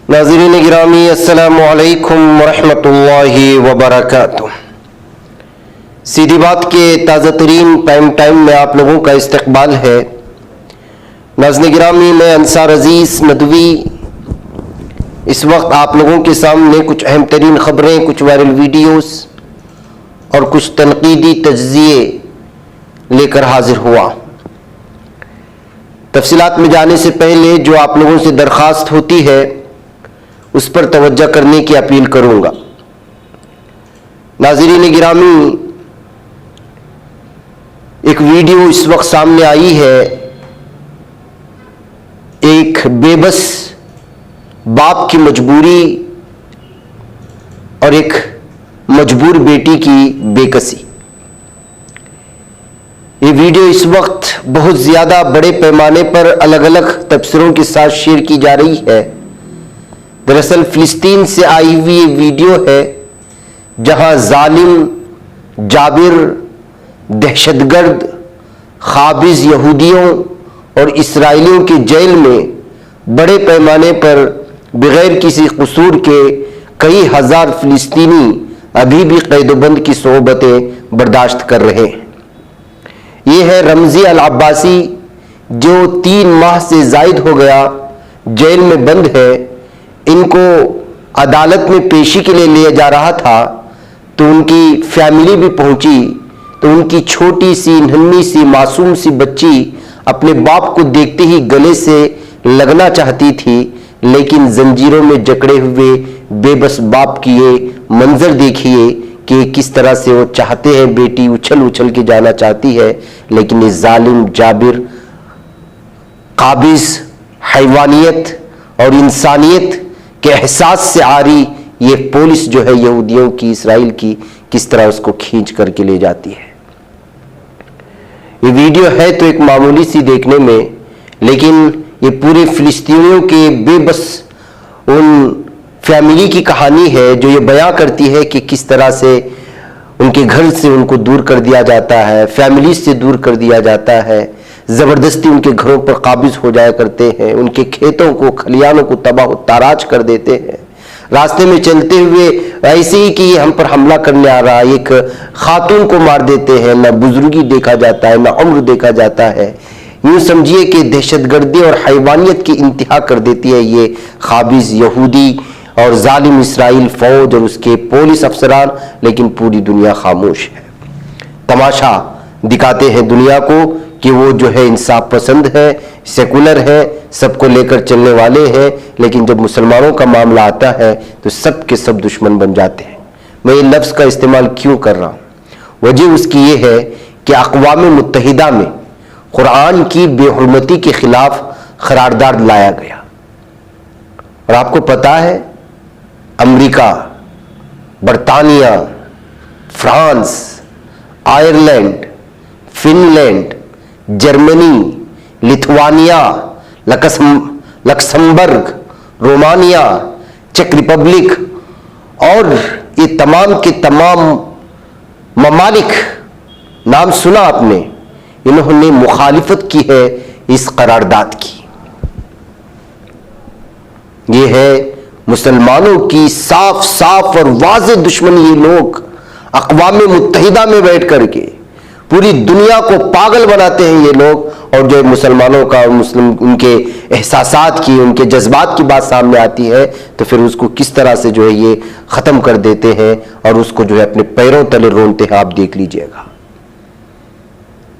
नाज़रीन गिरामी अस्सलामु अलैकुम वरहमतुल्लाहि वबरकातुह। सीधी बात के ताज़ा तरीन प्राइम टाइम में आप लोगों का इस्तकबाल है। नाज़रीन गिरामी, मैं अंसार अजीज़ नदवी इस वक्त आप लोगों के सामने कुछ अहम तरीन ख़बरें, कुछ वायरल वीडियोस और कुछ तनकीदी तज्ज़िये लेकर हाजिर हुआ। तफसीलात में जाने से पहले जो आप लोगों से दरख्वास्त होती है उस पर तवज्जो करने की अपील करूंगा। नाज़रीन गिरामी, एक वीडियो इस वक्त सामने आई है एक बेबस बाप की मजबूरी और एक मजबूर बेटी की बेकसी। ये वीडियो इस वक्त बहुत ज़्यादा बड़े पैमाने पर अलग अलग तबसरों के साथ शेयर की जा रही है। दरअसल फ़िलिस्तीन से आई हुई ये वीडियो है जहां जालिम जाबिर दहशतगर्द ख़ाबिज़ यहूदियों और इसराइलियों के जेल में बड़े पैमाने पर बग़ैर किसी कसूर के कई हज़ार फ़िलिस्तीनी अभी भी क़ैदोबंद की सोहबतें बर्दाश्त कर रहे हैं। ये है रमज़ी अल अब्बासी जो 3 माह से ज़ायद हो गया जेल में बंद है। इनको अदालत में पेशी के लिए लिया जा रहा था तो उनकी फैमिली भी पहुंची तो उनकी छोटी सी नन्ही सी मासूम सी बच्ची अपने बाप को देखते ही गले से लगना चाहती थी, लेकिन जंजीरों में जकड़े हुए बेबस बाप की ये मंजर देखिए कि किस तरह से वो चाहते हैं, बेटी उछल उछल के जाना चाहती है, लेकिन ये जालिम जाबिर काबिज हैवानियत और इंसानियत के एहसास से आरी ये पुलिस जो है यहूदियों की, इसराइल की, किस तरह उसको खींच करके ले जाती है। ये वीडियो है तो एक मामूली सी देखने में, लेकिन ये पूरे फिलिस्तीनियों के बेबस उन फैमिली की कहानी है जो ये बयां करती है कि किस तरह से उनके घर से उनको दूर कर दिया जाता है, फैमिली से दूर कर दिया जाता है, ज़बरदस्ती उनके घरों पर काबिज हो जाया करते हैं, उनके खेतों को खलियानों को तबाह ताराज कर देते हैं। रास्ते में चलते हुए ऐसे ही कि ये हम पर हमला करने आ रहा है, एक खातून को मार देते हैं, ना बुजुर्गी देखा जाता है, ना उम्र देखा जाता है। यूँ समझिए कि दहशतगर्दी और हैवानियत की इंतहा कर देती है ये खाबिज यहूदी और जालिम इसराइल फौज और उसके पुलिस अफसरान, लेकिन पूरी दुनिया खामोश है। तमाशा दिखाते हैं दुनिया को कि वो जो है इंसाफ पसंद है, सेकुलर है, सबको लेकर चलने वाले हैं, लेकिन जब मुसलमानों का मामला आता है तो सब के सब दुश्मन बन जाते हैं। मैं ये लफ्ज़ का इस्तेमाल क्यों कर रहा हूँ? वजह उसकी ये है कि अक़वाम मुत्तहिदा में कुरान की बेहुरमती के खिलाफ करारदाद लाया गया और आपको पता है अमेरिका, बरतानिया, France, Ireland, Finland, Germany, Lithuania, Luxembourg, Romania, चेक रिपब्लिक और ये तमाम के तमाम ममालिक, नाम सुना आपने, इन्होंने मुखालिफत की है इस करारदाद की। ये है मुसलमानों की साफ साफ और वाज़ेह दुश्मनी। ये लोग अक़वाम मुत्तहिदा में बैठ करके पूरी दुनिया को पागल बनाते हैं ये लोग, और जो मुसलमानों का मुस्लिम उनके एहसासात की, उनके जज्बात की बात सामने आती है तो फिर उसको किस तरह से जो है ये ख़त्म कर देते हैं और उसको जो है अपने पैरों तले रोनते हैं। आप देख लीजिएगा।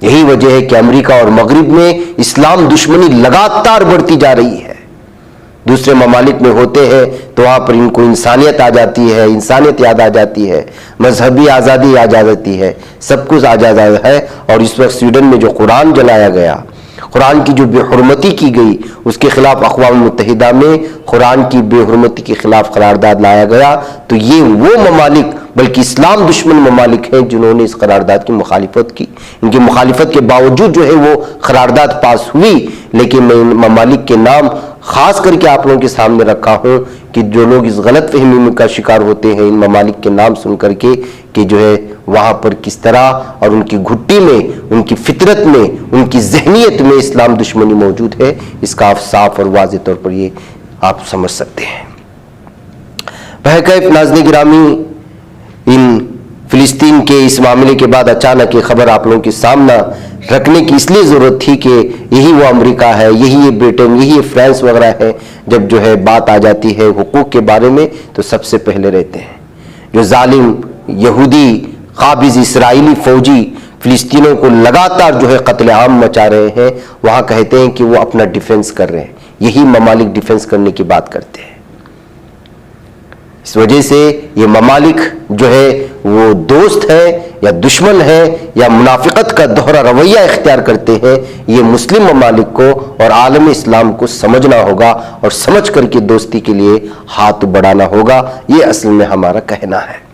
यही वजह है कि अमेरिका और मगरिब में इस्लाम दुश्मनी लगातार बढ़ती जा रही है। दूसरे ममालिक में होते हैं तो वहाँ पर इनको इंसानियत आ जाती है, इंसानियत याद आ जाती है, मजहबी आज़ादी आ जाती है, सब कुछ आज़ाद है। और इस वक्त स्वीडन में जो कुरान जलाया गया, कुरान की जो बेहुरमती की गई, उसके खिलाफ अक़वाम मुत्तहिदा में कुरान की बेहुरमती के खिलाफ करारदाद लाया गया। तो ये वो ममालिक, बल्कि इस्लाम दुश्मन ममालिक हैं जिन्होंने इस करारदाद की मुखालिफत की। इनकी मुखालिफत के बावजूद जो है वो करारदाद पास हुई, लेकिन मैं इन ममालिक के नाम खास करके आप लोगों के सामने रखा हूँ कि जो लोग इस गलत फहमी का शिकार होते हैं इन ममालिक के नाम सुन करके कि जो है वहाँ पर किस तरह और उनकी घुट्टी में, उनकी फितरत में, उनकी जहनीत में इस्लाम दुश्मनी मौजूद है, इसका आप साफ और वाज़ेह तौर पर ये आप समझ सकते हैं। बहरकैफ नाज़रीन गिरामी, इन फिलिस्तीन के इस मामले के बाद अचानक ये खबर आप लोगों के सामने रखने की इसलिए ज़रूरत थी कि यही वो अमेरिका है, यही ये ब्रिटेन, यही ये फ्रांस वगैरह है, जब जो है बात आ जाती है हुकूक के बारे में तो सबसे पहले रहते हैं। जो जालिम यहूदी काबिज इसराइली फौजी फिलिस्तीनों को लगातार जो है कत्ले आम मचा रहे हैं, वहाँ कहते हैं कि वो अपना डिफेंस कर रहे हैं। यही ममालिक डिफेंस करने की बात करते हैं। इस वजह से ये ममालिक जो है वो दोस्त है या दुश्मन है या मुनाफिकत का दोहरा रवैया इख्तियार करते हैं, ये मुस्लिम ममालिक को और आलम इस्लाम को समझना होगा और समझ करके दोस्ती के लिए हाथ बढ़ाना होगा। ये असल में हमारा कहना है।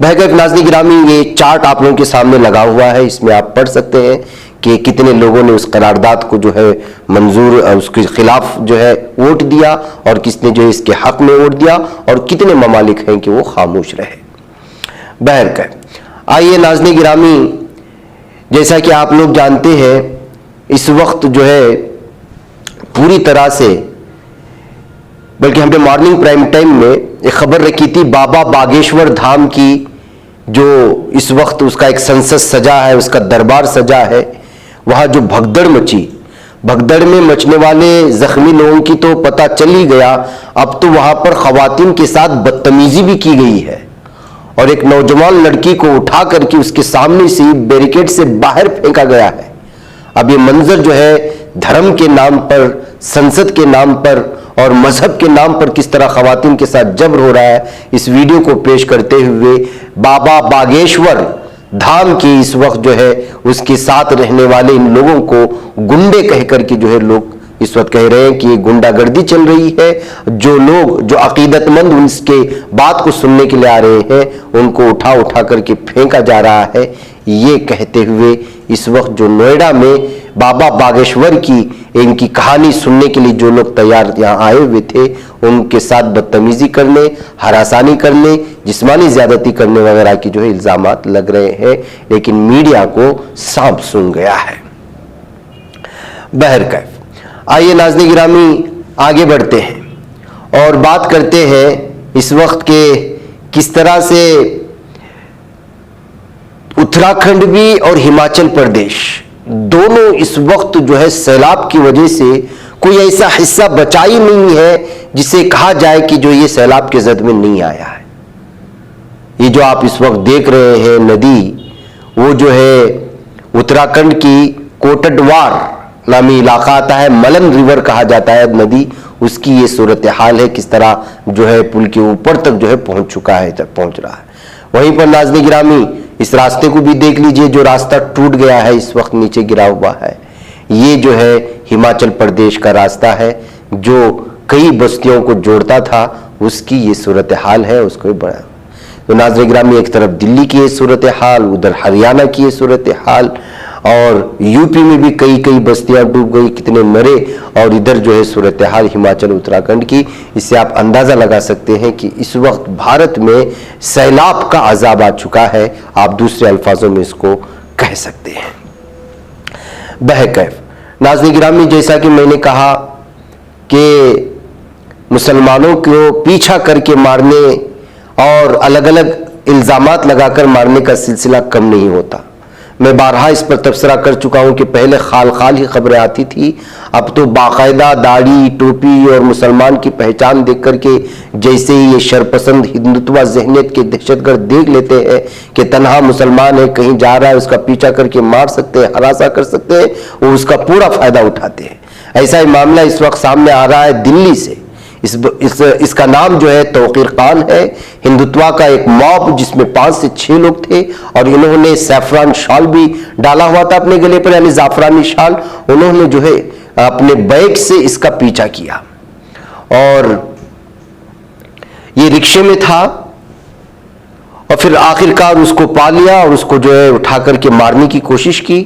बहरकैफ नाज़रीन गिरामी, ये चार्ट आप लोगों के सामने लगा हुआ है, इसमें आप पढ़ सकते हैं कि कितने लोगों ने उस करारदाद को जो है मंजूर, उसके खिलाफ जो है वोट दिया और किसने जो है इसके हक में वोट दिया और कितने ममालिक हैं कि वो खामोश रहे। बहरकैफ आइए नाज़रीन गिरामी, जैसा कि आप लोग जानते हैं इस वक्त जो है पूरी तरह से, बल्कि हमने मॉर्निंग प्राइम टाइम में एक खबर रखी थी बाबा बागेश्वर धाम की, जो इस वक्त उसका एक संसद सजा है, उसका दरबार सजा है। वहां जो भगदड़ मची, भगदड़ में मचने वाले जख्मी लोगों की तो पता चल ही गया। अब तो वहां पर खवातीन के साथ बदतमीजी भी की गई है और एक नौजवान लड़की को उठा करके उसके सामने से बैरिकेड से बाहर फेंका गया है। अब ये मंजर जो है धर्म के नाम पर, संसद के नाम पर और मजहब के नाम पर किस तरह खवातीन के साथ जबर हो रहा है, इस वीडियो को पेश करते हुए बाबा बागेश्वर धाम की इस वक्त जो है उसके साथ रहने वाले इन लोगों को गुंडे कह करके जो है लोग इस वक्त कह रहे हैं कि ये गुंडागर्दी चल रही है। जो लोग, जो अकीदतमंद उसके बात को सुनने के लिए आ रहे हैं, उनको उठा उठा करके फेंका जा रहा है। ये कहते हुए इस वक्त जो नोएडा में बाबा बागेश्वर की इनकी कहानी सुनने के लिए जो लोग तैयार यहाँ आए हुए थे, उनके साथ बदतमीजी करने, हरासानी करने, जिस्मानी ज्यादती करने वगैरह की जो है इल्जामात लग रहे हैं, लेकिन मीडिया को सांप सूंघ गया है। बहरकैफ आइए नाज़रीन गिरामी आगे बढ़ते हैं और बात करते हैं इस वक्त के किस तरह से उत्तराखंड भी और हिमाचल प्रदेश दोनों इस वक्त जो है सैलाब की वजह से कोई ऐसा हिस्सा बचा ही नहीं है जिसे कहा जाए कि जो ये सैलाब के जद में नहीं आया है। ये जो आप इस वक्त देख रहे हैं नदी, वो जो है उत्तराखंड की कोटडवार नामी इलाका आता है, मलन रिवर कहा जाता है नदी, उसकी ये सूरत हाल है, किस तरह जो है पुल के ऊपर तक जो है पहुंच चुका है, तक पहुंच रहा है। वहीं पर नाज़रीन गिरामी इस रास्ते को भी देख लीजिए, जो रास्ता टूट गया है इस वक्त नीचे गिरा हुआ है, ये जो है हिमाचल प्रदेश का रास्ता है जो कई बस्तियों को जोड़ता था, उसकी ये सूरत हाल है। उसको बड़ा तो नाज़रीन गिरामी एक तरफ दिल्ली की ये सूरत हाल, उधर हरियाणा की ये सूरत हाल, और यूपी में भी कई कई बस्तियां डूब गई, कितने मरे, और इधर जो है सूरत हाल हिमाचल उत्तराखंड की। इससे आप अंदाजा लगा सकते हैं कि इस वक्त भारत में सैलाब का अजाब आ चुका है, आप दूसरे अल्फाजों में इसको कह सकते हैं। बहरकैफ नाज़रीन गिरामी, जैसा कि मैंने कहा कि मुसलमानों को पीछा करके मारने और अलग अलग इल्जामात लगाकर मारने का सिलसिला कम नहीं होता। मैं बारहा इस पर तबसरा कर चुका हूं कि पहले खाल खाल ही खबरें आती थी, अब तो बाकायदा दाढ़ी, टोपी और मुसलमान की पहचान देख करके जैसे ही ये शरपसंद हिंदुत्व जहनियत के दहशतगर्द देख लेते हैं कि तनहा मुसलमान है, कहीं जा रहा है, उसका पीछा करके मार सकते हैं, हरासा कर सकते हैं, वो उसका पूरा फायदा उठाते हैं। ऐसा ही मामला इस वक्त सामने आ रहा है दिल्ली से। इसका नाम जो है तौकीर खान है, हिंदुत्वा का एक मॉब जिसमें 5 से 6 लोग थे, और इन्होंने सैफरान शाल भी डाला हुआ था अपने गले पर, यानी जाफरानी शाल। उन्होंने जो है अपने बैग से इसका पीछा किया और ये रिक्शे में था, और फिर आखिरकार उसको पा लिया और उसको जो है उठा करके मारने की कोशिश की।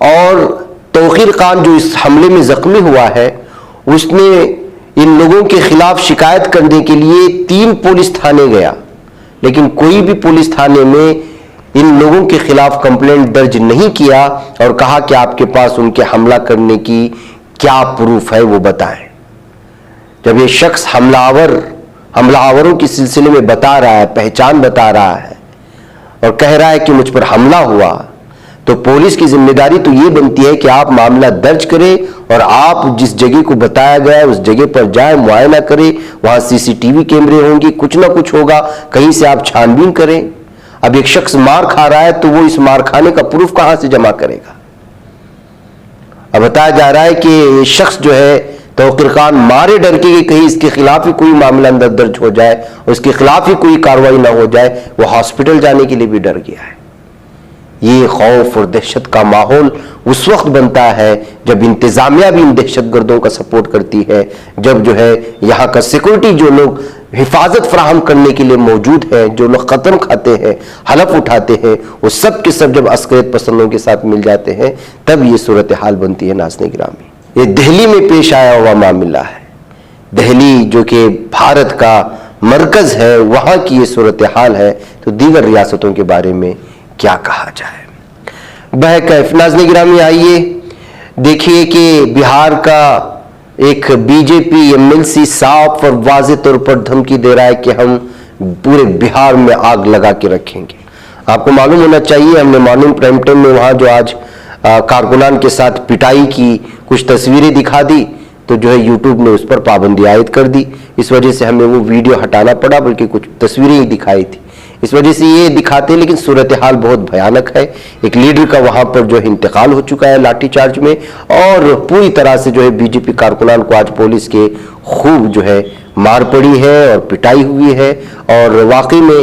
और तौकीर खान जो इस हमले में जख्मी हुआ है, उसने इन लोगों के खिलाफ शिकायत करने के लिए 3 पुलिस थाने गया, लेकिन कोई भी पुलिस थाने में इन लोगों के खिलाफ कंप्लेंट दर्ज नहीं किया और कहा कि आपके पास उनके हमला करने की क्या प्रूफ है वो बताएं। जब ये शख्स हमलावर حملہ آوروں کے سلسلے میں بتا رہا ہے, پہچان بتا رہا ہے اور کہہ رہا ہے کہ مجھ پر حملہ ہوا, تو پولیس کی ذمہ داری تو یہ بنتی ہے کہ آپ معاملہ درج کریں اور آپ جس جگہ کو بتایا گیا ہے اس جگہ پر جائیں, معائنہ کریں, وہاں سی سی ٹی وی کیمرے ہوں گے, کچھ نہ کچھ ہوگا, کہیں سے آپ چھان بین کریں. اب ایک شخص مار کھا رہا ہے تو وہ اس مار کھانے کا پروف کہاں سے جمع کرے گا؟ اب بتایا جا رہا ہے کہ یہ شخص جو ہے توقیر خان مارے ڈر کے کہ کہیں اس کے خلاف ہی کوئی معاملہ اندر درج ہو جائے اور اس کے خلاف ہی کوئی کارروائی نہ ہو جائے, وہ ہاسپٹل جانے کے لیے بھی ڈر گیا ہے. یہ خوف اور دہشت کا ماحول اس وقت بنتا ہے جب انتظامیہ بھی ان دہشت گردوں کا سپورٹ کرتی ہے, جب جو ہے یہاں کا سیکورٹی جو لوگ حفاظت فراہم کرنے کے لیے موجود ہیں, جو لوگ قدم کھاتے ہیں, حلف اٹھاتے ہیں, وہ سب کے سب جب عسکریت پسندوں کے ساتھ مل جاتے ہیں تب یہ صورتحال بنتی ہے. ناظرین گرامی, یہ دہلی میں پیش آیا ہوا معاملہ ہے. دہلی جو کہ بھارت کا مرکز ہے, وہاں کی یہ صورتحال ہے, تو دیگر ریاستوں کے بارے میں کیا کہا جائے؟ بہرکیف ناظرین گرامی, آئیے دیکھیے کہ بہار کا ایک BJP MLC صاف اور واضح طور پر دھمکی دے رہا ہے کہ ہم پورے بہار میں آگ لگا کے رکھیں گے. آپ کو معلوم ہونا چاہیے, ہم نے مارننگ پرائم ٹائم میں وہاں جو آج کارکنان کے ساتھ پٹائی کی کچھ تصویریں دکھا دی, تو جو ہے یوٹیوب نے اس پر پابندی عائد کر دی. اس وجہ سے ہمیں وہ ویڈیو ہٹانا پڑا, بلکہ کچھ تصویریں ہی دکھائی تھی. اس وجہ سے یہ دکھاتے ہیں, لیکن صورتحال بہت بھیانک ہے. ایک لیڈر کا وہاں پر جو ہے انتقال ہو چکا ہے لاٹھی چارج میں, اور پوری طرح سے جو ہے بی جے پی کارکنان کو آج پولیس کے خوب جو ہے مار پڑی ہے اور پٹائی ہوئی ہے. اور واقعی میں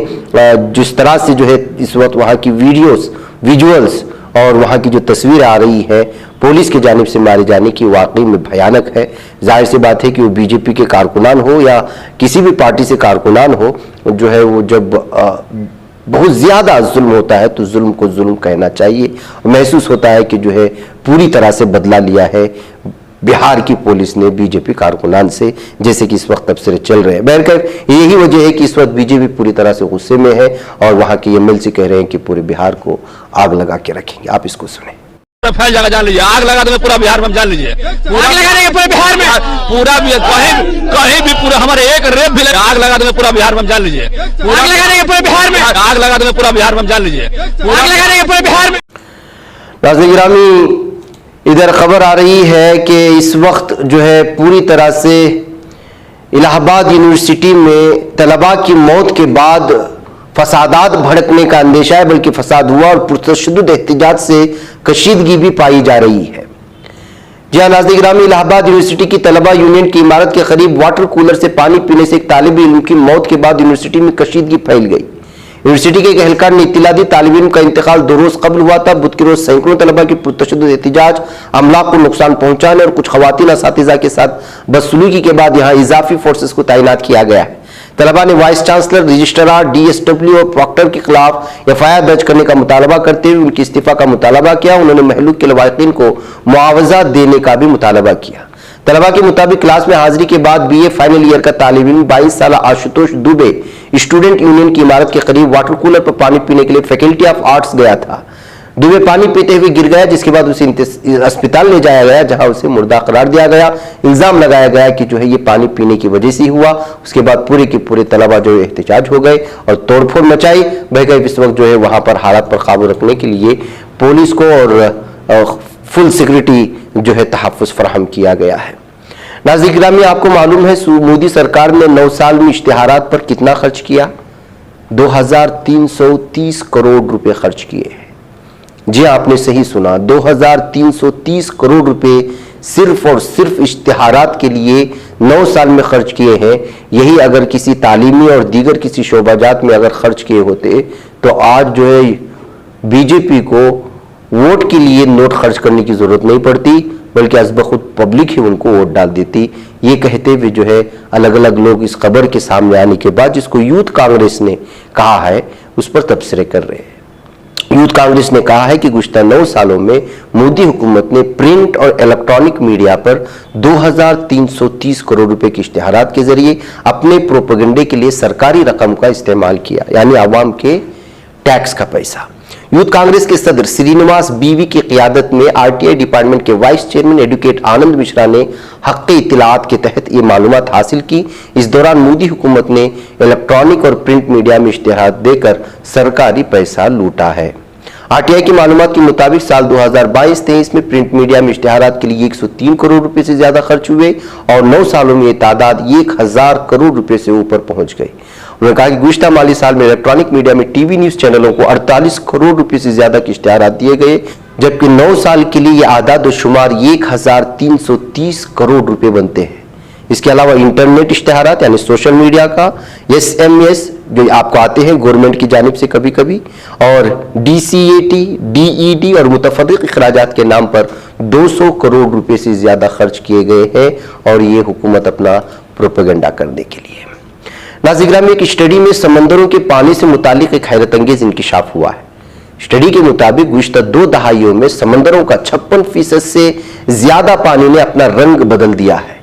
جس طرح سے جو ہے اس وقت وہاں کی ویجولز اور وہاں کی جو تصویر آ رہی ہے پولیس کی جانب سے مارے جانے کی, واقعی میں بھیانک ہے. ظاہر سی بات ہے کہ وہ بی جے پی کے کارکنان ہو یا کسی بھی پارٹی سے کارکنان ہو, جو ہے وہ جب بہت زیادہ ظلم ہوتا ہے تو ظلم کو ظلم کہنا چاہیے. محسوس ہوتا ہے کہ جو ہے پوری طرح سے بدلہ لیا ہے بہار کی پولیس نے بی جے پی کارکنان سے, جیسے کہ اس وقت تبصرے چل رہے ہیں. بہرکیف یہی وجہ ہے کہ اس وقت بی جے پی پوری طرح سے غصے میں ہے اور وہاں کے ایم ایل سی کہہ رہے ہیں کہ پورے بہار کو آگ لگا کے رکھیں گے. آپ اس کو سنیں. پھیل جائے گا, جان لیجیے, آگ لگا دیں پورا بہار میں, جان لیجیے, آگ لگا دیں پورے بہار میں, پورا کہیں بھی پورا ہمارے ایک ریپ بھی آگ لگا دیں پورا بہار میں, جان لیجیے, آگ لگا دیں پورے بہار میں, آگ لگا دیں پورا بہار میں, جان لیجیے, آگ لگا دیں پورے بہار میں. ناظرین گرامی, ادھر خبر آ رہی ہے کہ اس وقت جو ہے پوری طرح سے الہ آباد یونیورسٹی میں طلباء کی موت کے بعد فسادات بھڑکنے کا اندیشہ ہے, بلکہ فساد ہوا اور پرتشدد احتجاج سے کشیدگی بھی پائی جا رہی ہے. جی ہاں ناظرین گرامی, الہ آباد یونیورسٹی کی طلباء یونین کی عمارت کے قریب واٹر کولر سے پانی پینے سے ایک طالب علم کی موت کے بعد یونیورسٹی میں کشیدگی پھیل گئی. یونیورسٹی کے ایک اہلکار نے اطلاع دی طالب علم کا انتقال 2 روز قبل ہوا تھا. بدھ کے روز سینکڑوں طلباء کی پرتشدد احتجاج, املاک کو نقصان پہنچانے اور کچھ خواتین اساتذہ کے ساتھ بدسلوکی کے بعد یہاں اضافی فورسز کو تعینات کیا گیا ہے. طلباء نے vice chancellor, registrar, D S W اور پراکٹر کے خلاف ایف آئی آر درج کرنے کا مطالبہ کرتے ہوئے ان کی استعفیٰ کا مطالبہ کیا. انہوں نے مہلوک کے لواحقین کو معاوضہ دینے کا بھی مطالبہ کیا. طلباء کے مطابق کلاس میں حاضری کے بعد بی اے فائنل ایئر کا طالب علم 22 سالہ آشوتوش دوبے اسٹوڈنٹ یونین کی عمارت کے قریب واٹر کولر پر پانی پینے کے لیے فیکلٹی آف آرٹس گیا تھا. دوبے پانی پیتے ہوئے گر گیا, جس کے بعد اسے اسپتال لے جایا گیا, جہاں اسے مردہ قرار دیا گیا. الزام لگایا گیا کہ جو ہے یہ پانی پینے کی وجہ سے ہوا. اس کے بعد پورے کے پورے طلباء جو ہے احتجاج ہو گئے اور توڑ پھوڑ مچائی. بہرکیف اس وقت جو ہے وہاں پر حالات پر قابو رکھنے کے لیے پولیس کو اور فل سیکورٹی جو ہے تحفظ فراہم کیا گیا ہے. ناظرین گرامی, آپ کو معلوم ہے مودی سرکار نے 9 سال میں اشتہارات پر کتنا خرچ کیا؟ 2330 کروڑ روپے خرچ کیے ہیں. جی آپ نے صحیح سنا, 2330 کروڑ روپے صرف اور صرف اشتہارات کے لیے 9 سال میں خرچ کیے ہیں. یہی اگر کسی تعلیمی اور دیگر کسی شعبہ جات میں اگر خرچ کیے ہوتے تو آج جو ہے بی جے پی کو ووٹ کے لیے نوٹ خرچ کرنے کی ضرورت نہیں پڑتی, بلکہ از بخود پبلک ہی ان کو ووٹ ڈال دیتی. یہ کہتے ہوئے جو ہے الگ الگ لوگ اس خبر کے سامنے آنے کے بعد, جس کو یوتھ کانگریس نے کہا ہے, اس پر تبصرے کر رہے ہیں. یوتھ کانگریس نے کہا ہے کہ گزشتہ 9 سالوں میں مودی حکومت نے پرنٹ اور الیکٹرانک میڈیا پر 2330 کروڑ روپے کے اشتہارات کے ذریعے اپنے پروپیگنڈے کے لیے سرکاری رقم کا استعمال کیا, یعنی عوام کے ٹیکس کا پیسہ. यूथ कांग्रेस के सदर श्रीनिवास बीवी की क़ियादत में आरटीआई डिपार्टमेंट के वाइस चेयरमैन एडवोकेट आनंद मिश्रा ने हक़ इत्तलात के तहत ये मालूमात हासिल की। इस दौरान मोदी हुकूमत ने इलेक्ट्रॉनिक और प्रिंट मीडिया में इश्तिहार देकर सरकारी पैसा लूटा है। आरटीआई की मालूमात के मुताबिक साल 2022-23 में प्रिंट मीडिया में इश्तिहारात के लिए 103 करोड़ रुपए से ज्यादा खर्च हुए और 9 सालों में ये तादाद 1000 करोड़ रुपए से ऊपर पहुंच गई। उन्होंने कहा कि गुज़िश्ता माली साल में इलेक्ट्रॉनिक मीडिया में टीवी न्यूज चैनलों को 48 करोड़ रुपए से ज्यादा के इश्तिहारात दिए गए, जबकि 9 साल के लिए यह आदाद व शुमार 1330 करोड़ रुपए बनते हैं। इसके अलावा इंटरनेट इश्तिहारात यानी सोशल मीडिया का SMS जो आपको आते हैं गवर्नमेंट की जानिब से कभी कभी, और DCAT, DED और मुतफर्रिक इखराजात के नाम पर 200 करोड़ रुपए से ज्यादा खर्च किए गए हैं और ये हुकूमत अपना प्रोपेगेंडा करने के लिए। नाज़िग्राम में एक स्टडी में समंदरों के पानी से मुतालिक एक हैरत अंगेज इंकिशाफ हुआ है। स्टडी के मुताबिक गुज़िश्ता 2 दहाइयों में समंदरों का 56% से ज्यादा पानी ने अपना रंग बदल दिया है।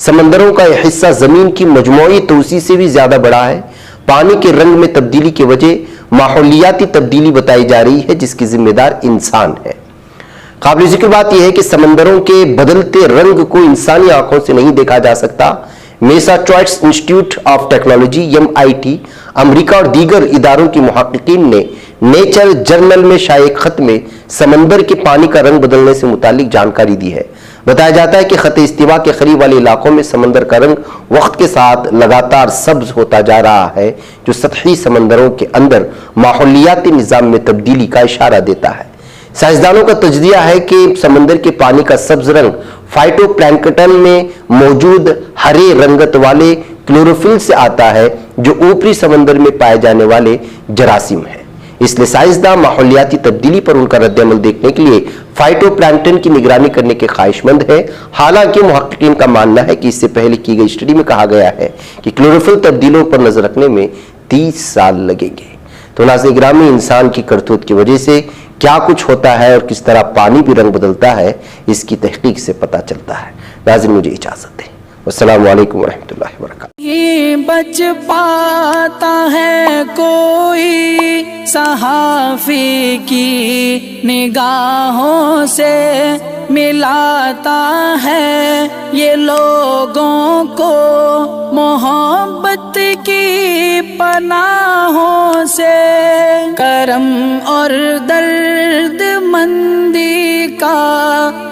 समंदरों का यह हिस्सा जमीन की मजमूई तोसी से भी ज्यादा बड़ा है। पानी के रंग में तब्दीली की वजह माहौलियाती तब्दीली बताई जा रही है, जिसकी जिम्मेदार इंसान है। काबिल जिक्र बात यह है कि समंदरों के बदलते रंग को इंसानी आंखों से नहीं देखा जा सकता। Massachusetts institute of technology MIT, America और दीगर इदारों की मुहक्किकीन ने नेचर जर्नल में शाये खत में समंदर के पानी का रंग बदलने से मुतालिक जानकारी दी है। बताया जाता है कि खत इस्तिवा के करीब वाले इलाकों में समंदर का रंग वक्त के साथ लगातार सब्ज होता जा रहा है, जो सतही समंदरों के अंदर माहौलियाती निज़ाम में तब्दीली का इशारा देता है। साइंसदानों का तजदिया है कि समंदर के पानी का सब्ज रंग फाइटोप्लैंक्टन में मौजूद हरे रंगत वाले क्लोरोफिल से आता है, जो ऊपरी समंदर में पाए जाने वाले जरासीम है। इसलिए साइंसदान माहौलियाती तब्दीली पर उनका रद्द-ए-अमल देखने के लिए फाइटोप्लैंक्टन की निगरानी करने के ख्वाहिशमंद है। हालांकि मुहक्किकीन का मानना है कि इससे पहले की गई स्टडी में कहा गया है कि क्लोरोफिल तब्दीलियों पर नजर रखने में 30 साल लगेंगे। तो नाज़िग्राम में इंसान की करतूत की वजह से क्या कुछ होता है और किस तरह पानी भी रंग बदलता है, इसकी तहकीक से पता चलता है। नाज़रीन, मुझे इजाजत दें। अस्सलामु अलैकुम वरहमतुल्लाहि वबरकातुहू। ये बच पाता है कोई सहाफ़ी की निगाहों से, मिलाता है ये लोगों को मोहब्बत की पनाहों से। करम और दर्द मंदी का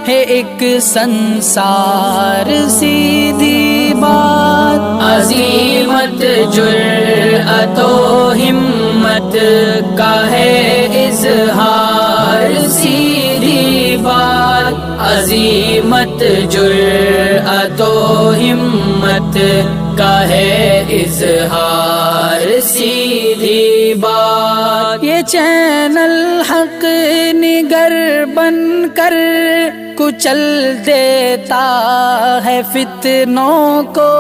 है एक संसार, सीधी बात। अज़ीमत जुर्अतो हिम्मत का है इज़हार, सीधी बात। अज़ीमत जुर्अतो हिम्मत का है इज़हार, सीधी बात। ये चैनल हक निगर बनकर कुचल देता है फितनों को।